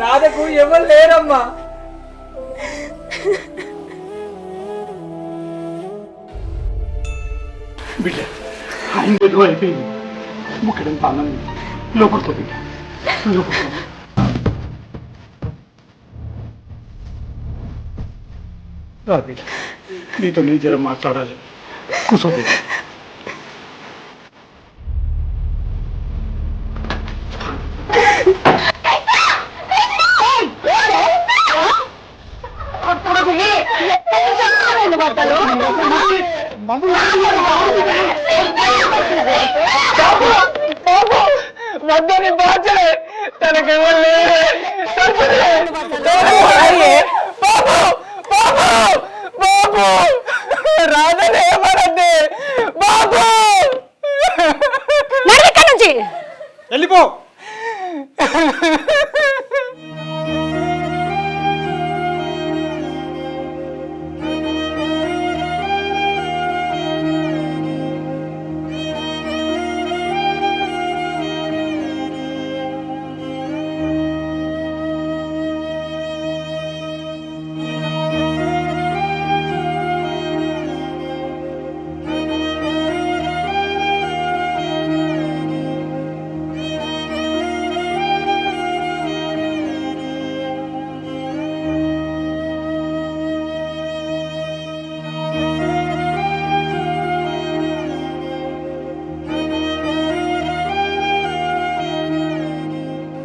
[SPEAKER 7] రాధకు ఎవరు లేరమ్మా.
[SPEAKER 10] బిడ్డ ఆయన ఏదో అయిపోయింది. ముక్కడంత అన్నం లోపడుతుంది. నీతో నీ జర మాట్లాడాలి, కూర్చోండి.
[SPEAKER 8] వద్దని బాచలే, తనకెవరు రాధనే ఏమనండి బాబు.
[SPEAKER 5] ఎక్కడి నుంచి
[SPEAKER 10] వెళ్ళిపో.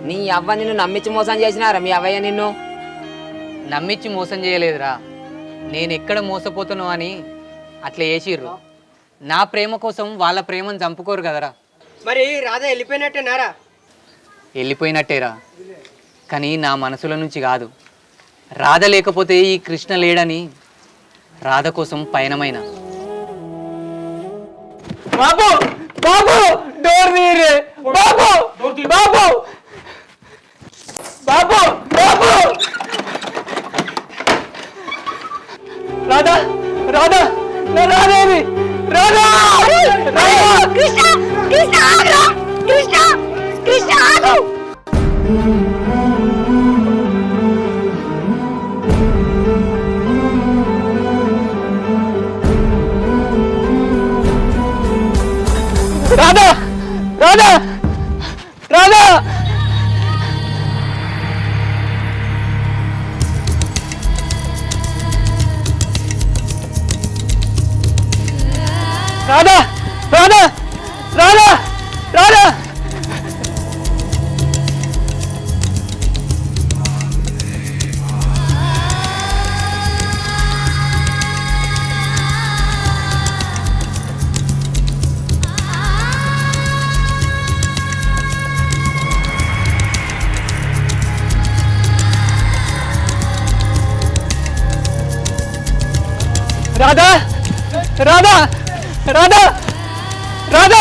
[SPEAKER 9] నీ అవ్వ నిన్ను నమ్మించి మోసం చేసినారా మీ అవ్వయ్య నిన్ను?
[SPEAKER 8] నమ్మించి మోసం చేయలేదురా, నేను ఎక్కడ మోసపోతాను అని అట్లా చేసిర్రు. నా ప్రేమ కోసం వాళ్ళ ప్రేమను చంపుకోరు కదరా.
[SPEAKER 7] మరి రాధ వెళ్ళిపోయినట్టేనారా?
[SPEAKER 8] వెళ్ళిపోయినట్టేరా, కానీ నా మనసులో నుంచి కాదు. రాధ లేకపోతే ఈ కృష్ణ లేడని రాధ కోసం పయనమైన. బాబు బాబు డోర్ తీయరే, బాబు బాబు బాబు బాబు. రాధా రాధా నా రాధేవి, రాధా
[SPEAKER 5] కృష్ణ కృష్ణ ఆగు కృష్ణ కృష్ణ ఆగు.
[SPEAKER 8] రాధా రాధా రాధా రాధా రాధా రాధా రాధా రాధా రాధా రాధా రాధా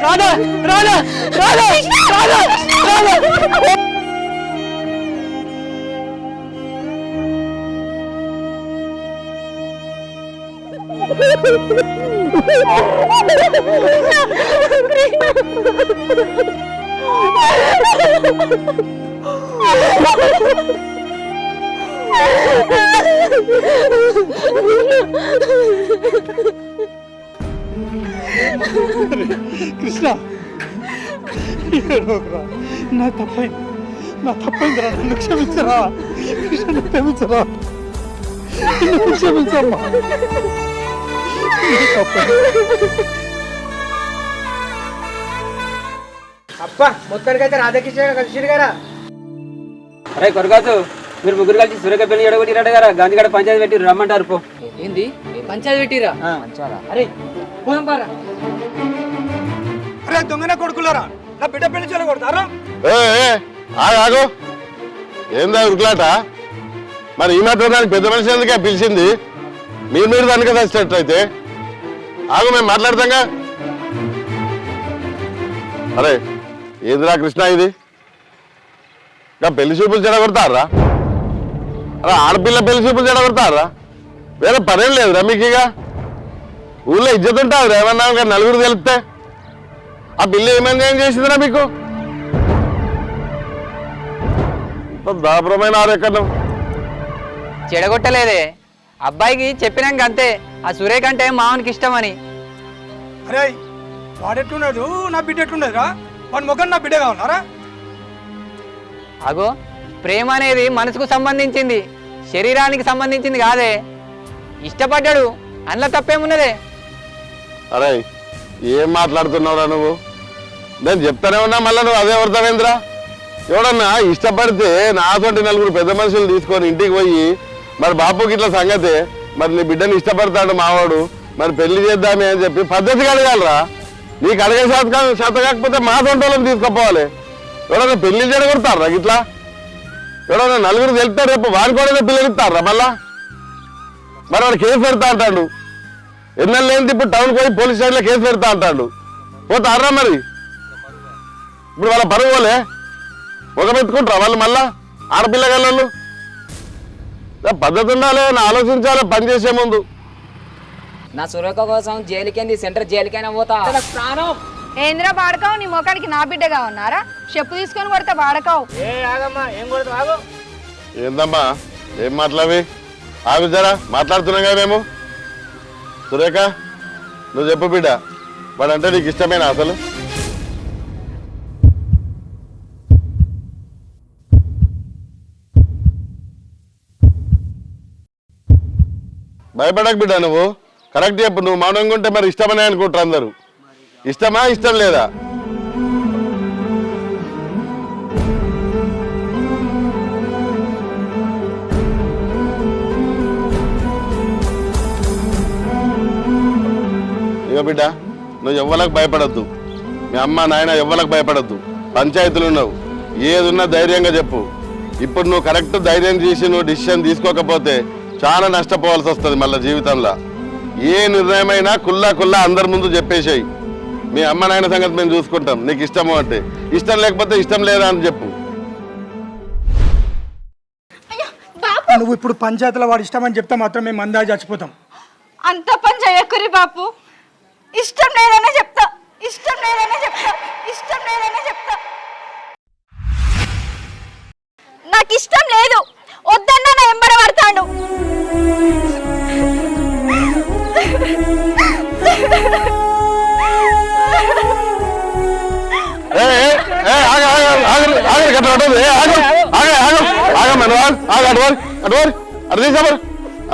[SPEAKER 8] రాధా రాధా రాధా రాధా రాధా
[SPEAKER 10] కృష్ణ ఏడవకురా. నా తప్పైందిరా, నన్ను క్షమించరా కృష్ణ, నన్ను క్షమించరా, నన్ను క్షమించమ్మా.
[SPEAKER 7] అబ్బా మొత్తానికైతే రాధాకృష్ణ కలిసి కదా.
[SPEAKER 9] అరే కొరగాసు, మీరు ముగ్గురు కలిసి సూర్యక పెళ్లి ఎడగొట్టిరట కదా, గాంధీగడ పంచాయతీ పెట్టి రమ్మంటారు పో.
[SPEAKER 8] ఏంది పంచాయతీ పెట్టిరా? అరే పోదాం పారా.
[SPEAKER 10] అరే దొంగన కొడుకులారా, నా బిడ్డ పెళ్లి చేయకూడతారా?
[SPEAKER 12] ఆగు, ఏందా ఉరుకులాట? మరి ఈ మాట్లాడడానికి పెద్ద మనిషి ఎందుకే పిలిచింది? మీరు దానికి తెచ్చినట్టు అయితే ఆగు, మేము మాట్లాడతాంగా. అరే ఏందిరా కృష్ణ ఇది? ఇంకా పెళ్లి చూపులు చెడగొడతారా? అరే ఆడపిల్ల పెళ్లి చూపులు చెడగొడతారా? వేరే పనేం లేదురా మీకు? ఇక ఊళ్ళో ఇజ్జత్ ఉంటుంది ఏమన్నా నలుగురు తెలిస్తే. ఆ పిల్ల ఏమైనా ఏం చేసిందిరా మీకు? దాపురమైన ఆరెక్కడం
[SPEAKER 8] చెడగొట్టలేదే, అబ్బాయికి చెప్పినాక అంతే. ఆ సురేఖ అంటే మామూనికి ఇష్టమని.
[SPEAKER 10] అరే వాడెట్లున్నాడు, నా బిడ్డ ఎట్లున్నదిరా? వాడి ముఖం నా బిడ్డ కావాలరా?
[SPEAKER 8] అగో ప్రేమ అనేది మనసుకు సంబంధించింది, శరీరానికి సంబంధించింది కాదే. ఇష్టపడ్డాడు, అందులో తప్పేమున్నదే?
[SPEAKER 12] అరే ఏం మాట్లాడుతున్నావురా నువ్వు? నేను చెప్తానే ఉన్నా, మళ్ళీ నువ్వు అదే వర్తమేంద్రా? ఎవడన్నా ఇష్టపడితే నాతోటి నలుగురు పెద్ద మనుషులు తీసుకొని ఇంటికి పోయి, మరి బాపుకి ఇట్లా సంగతే, మరి నీ బిడ్డని ఇష్టపడతాడు మావాడు, మరి పెళ్లి చేద్దామే అని చెప్పి పద్ధతిగా అడగాలరా. నీకు అడిగే శాత కాకపోతే మా తొంటోళ్ళని తీసుకుపోవాలి. ఎవడన్నా పెళ్లి చెడగొడతారా ఇట్లా? ఎవడన్నా నలుగురు తెలుపుతారు, రేపు వారి కూడా పిల్లలు ఇస్తారా మళ్ళా? మరి వాడు కేసు పెడతా అంటాడు. ఎన్నెళ్ళు లేనిది ఇప్పుడు టౌన్కి పోయి పోలీస్ స్టేషన్లో కేసు పెడతా అంటాడు. పోతారా మరి? ఇప్పుడు వాళ్ళ పరువు వాళ్ళే ఒక పెట్టుకుంటారా వాళ్ళు? మళ్ళా ఆడపిల్లగాళ్ళు పద్ధతి ఉండాలి, ఆలోచించాలి పని చేసే ముందు.
[SPEAKER 9] నా సురేఖ కోసం జైలుకేంది, సెంటర్ జైలుకైనా పోతా.
[SPEAKER 6] ఏంద్రా వాడకావు, నీ మొఖానికి నా బిడ్డగా ఉన్నారా? చెప్పు తీసుకొని కొడతా వాడకావు.
[SPEAKER 12] ఏందమ్మా ఏం మాట్లావి? ఆగు జరా, మాట్లాడుతున్నాం కదా మేము. సురేఖ నువ్వు చెప్పు బిడ్డ, వాడంటే నీకు ఇష్టమేనా అసలు? భయపడక బిడ్డ, నువ్వు కరెక్ట్ చెప్పు. నువ్వు మౌనంగా ఉంటే మరి ఇష్టమనే అనుకుంటారు అందరూ. ఇష్టమా ఇష్టం లేదా? ఇక బిడ్డ నువ్వు ఎవ్వలకు భయపడద్దు. మీ అమ్మ నాయన ఎవ్వలకు భయపడద్దు, పంచాయతీలు ఉన్నావు, ఏదున్నా ధైర్యంగా చెప్పు. ఇప్పుడు నువ్వు కరెక్ట్ ధైర్యం చేసి నువ్వు డిసిషన్ తీసుకోకపోతే చాలా నష్టపోవాల్సి వస్తుంది మళ్ళీ జీవితంలో. ఏ నిర్ణయమైనా కుల్లా అందరి ముందు చెప్పేసేయి. మీ అమ్మ నాయన సంగతి మేము చూసుకుంటాం, నీకు ఇష్టము అంటే ఇష్టం, లేకపోతే ఇష్టం లేదా అని చెప్పు.
[SPEAKER 10] నువ్వు ఇప్పుడు పంచాయతీలో వాడు ఇష్టమని చెప్తే మాత్రం మేము అందాజు చచ్చిపోతాం.
[SPEAKER 5] అంత పని చేయకురి బాపు. ఇష్టం లేదనే చెప్తా, ఇష్టం లేదనే చెప్తా, ఇష్టం లేదనే చెప్తా. నాకు ఇష్టం లేదు, వద్దన్నా నా ఎంబడ పడతాడు.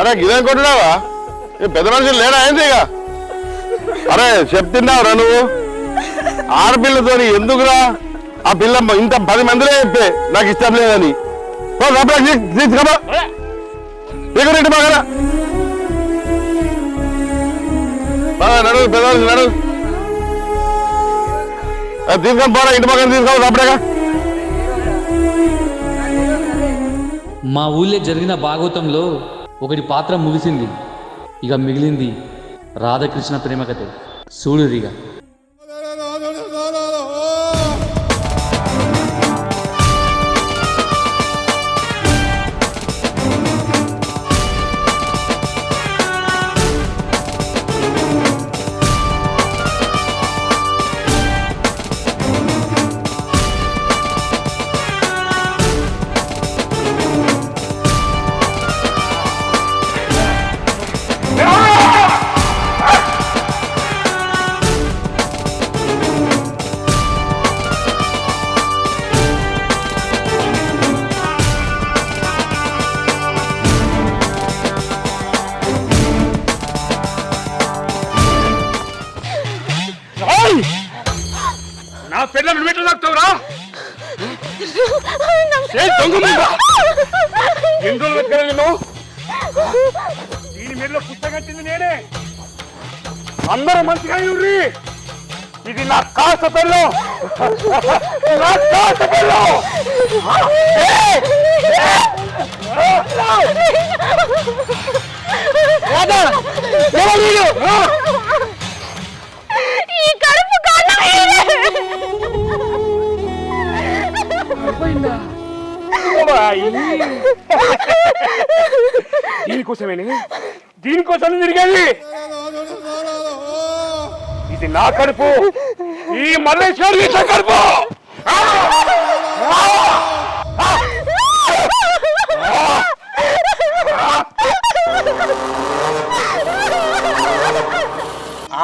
[SPEAKER 12] అరే గిదేం కొట్టినావా? పెద్ద మనుషులు లేడా ఏంది ఇక? అరే చెప్తున్నావురా నువ్వు? ఆడపిల్లతో ఎందుకురా? ఆ పిల్ల ఇంత 10 మందిలో చెప్తే నాకు ఇష్టం లేదని తీసుకురా బాగా నడు, పెద్ద మనుషులు నడు, తీసుకొని పోరా, ఇంటి పక్కన తీసుకోవాలి అప్పుడేగా.
[SPEAKER 3] మా ఊళ్ళో జరిగిన భాగవతంలో ఒకటి పాత్ర ముగిసింది, ఇక మిగిలింది రాధాకృష్ణ ప్రేమ కథ. చూడురిగా.
[SPEAKER 2] నా పిల్లలు మెట్లు తాగుతావురా? ఎందుకు వెతకరా నేను? దీని మీద పుస్తకట్టింది నేనే. అందరూ మంచిగా ఉండ్రి. ఇది నా కాస్త పిల్లు, నా కాస్త పిల్లు.
[SPEAKER 5] ఈ కడుపు
[SPEAKER 2] దీనికోసం తిరిగేది. ఇది నా కడుపు, ఈ మల్లేశ్వరి కడుపు.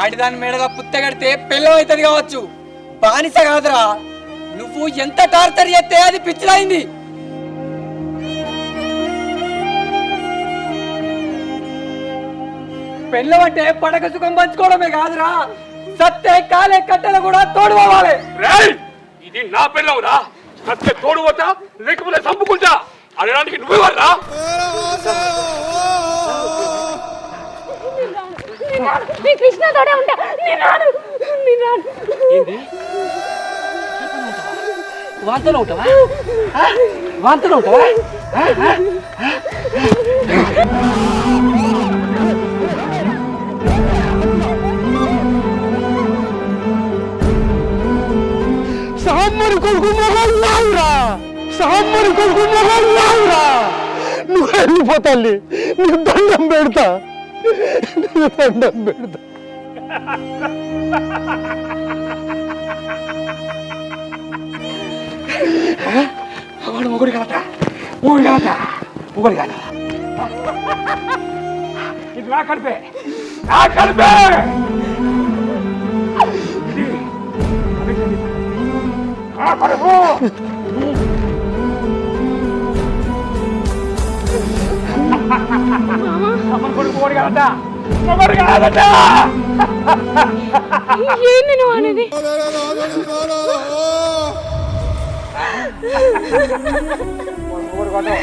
[SPEAKER 7] ఆడిదాని మేడగా పుత్తగడితే పెళ్ళం అవుతుంది కావచ్చు, బానిస కాదురా. నువ్వు ఎంత టార్చర్ చేస్తే అది పిచ్చిలైంది. పెళ్ళం అంటే పడక సుఖం పంచుకోవడమే కాదురా, సత్తే కాలే కట్టెలు కూడా తోడుకోవాలి.
[SPEAKER 2] ఇది నా పిల్లవురా, సత్తే తోడుపోతా లేకపోతే చంపుకుంటా అనడానికి నువ్వే వాళ్ళ.
[SPEAKER 5] కృష్ణతోనే ఉంటా.
[SPEAKER 7] వాంతలో ఉంటావా? వాంతలో ఉంటావా?
[SPEAKER 10] సాంబరు కొడుకు మొగల్లావురా, సాంబరు కొడుకు మొగల్లావురా. నువ్వు వెళ్ళిపోతాలి, నీకు దండం పెడతా, నీకు దండం పెడతా.
[SPEAKER 2] వాడు మొగుడు కాదా? మొగుడు కాదా? మొగుడు కాదా? ఇది నా కడిపే, నా కడిపే. నా కడుపు. అమ్మ కొడుకు మొగుడు కాదా? మొగుడు కాదా?
[SPEAKER 5] ఏంది నువ్వు అనేది?
[SPEAKER 2] మొగుడు కాదా?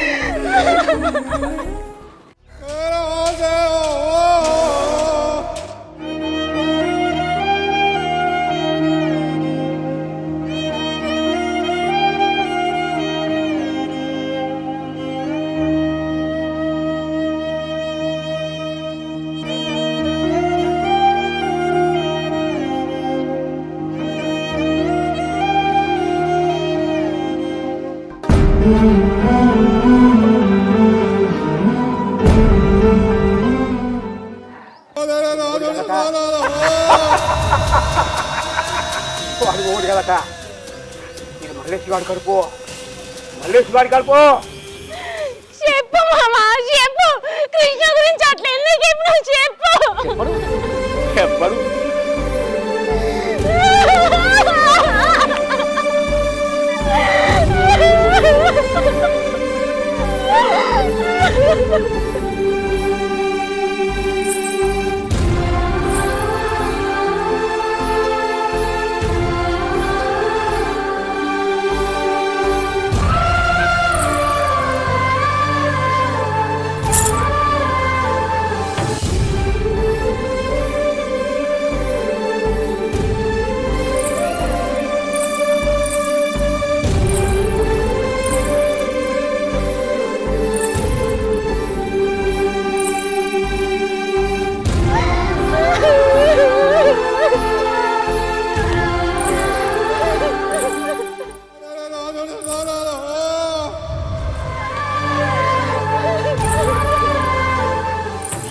[SPEAKER 10] వాడు ఓడి కదట నేను మల్లేష్ గారు కడుపు మల్లేష్ గారి కడుపు
[SPEAKER 5] చెప్పు మామా చెప్పు కృష్ణ గురించి అట్లా ఎందుకు చెప్పినావు చెప్పు
[SPEAKER 10] చెప్పడు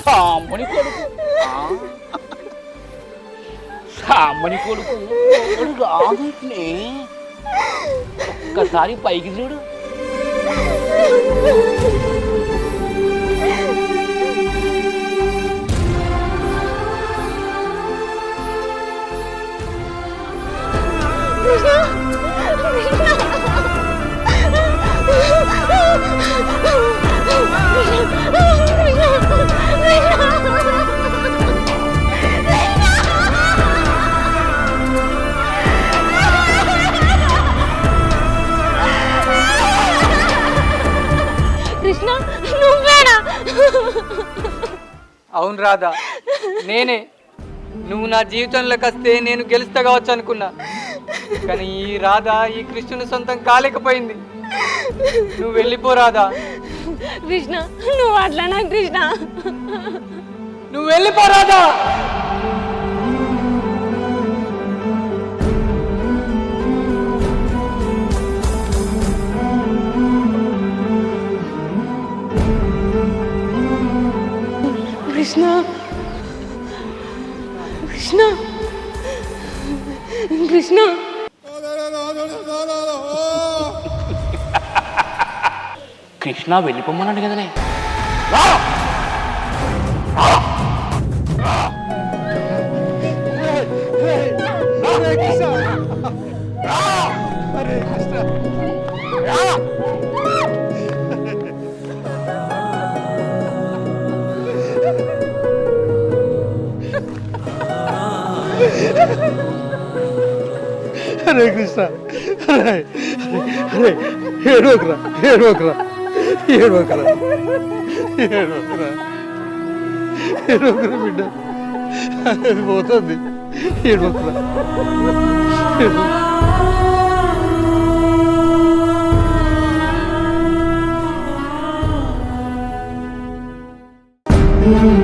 [SPEAKER 1] సాంబని కొడుకు సాంబని కొడుకు ఆగట్లే ఒక్కసారి పైకి చూడు
[SPEAKER 5] కృష్ణ నువ్వేనా
[SPEAKER 7] అవును రాధా నేనే. నువ్వు నా జీవితంలోకి వస్తే నేను గెలుస్తా కావచ్చు అనుకున్నా, కానీ ఈ రాధా ఈ కృష్ణుని సొంతం కాలేకపోయింది. నువ్వు వెళ్ళిపో రాధా.
[SPEAKER 5] కృష్ణ నువ్వు అట్లనా కృష్ణ
[SPEAKER 7] నువ్వు వెళ్ళిపో రాధా.
[SPEAKER 5] కృష్ణ కృష్ణ కృష్ణ
[SPEAKER 1] కృష్ణ వెళ్ళిపోమన్నాడు కదనే
[SPEAKER 10] హరే కృష్ణ హరే హరే ఏడోకరా ఏడోకరా ఏడోకరా ఏడోకరా ఏడోకరా బిడ్డ అది పోతుంది ఏడోకరా
[SPEAKER 12] Mm-hmm.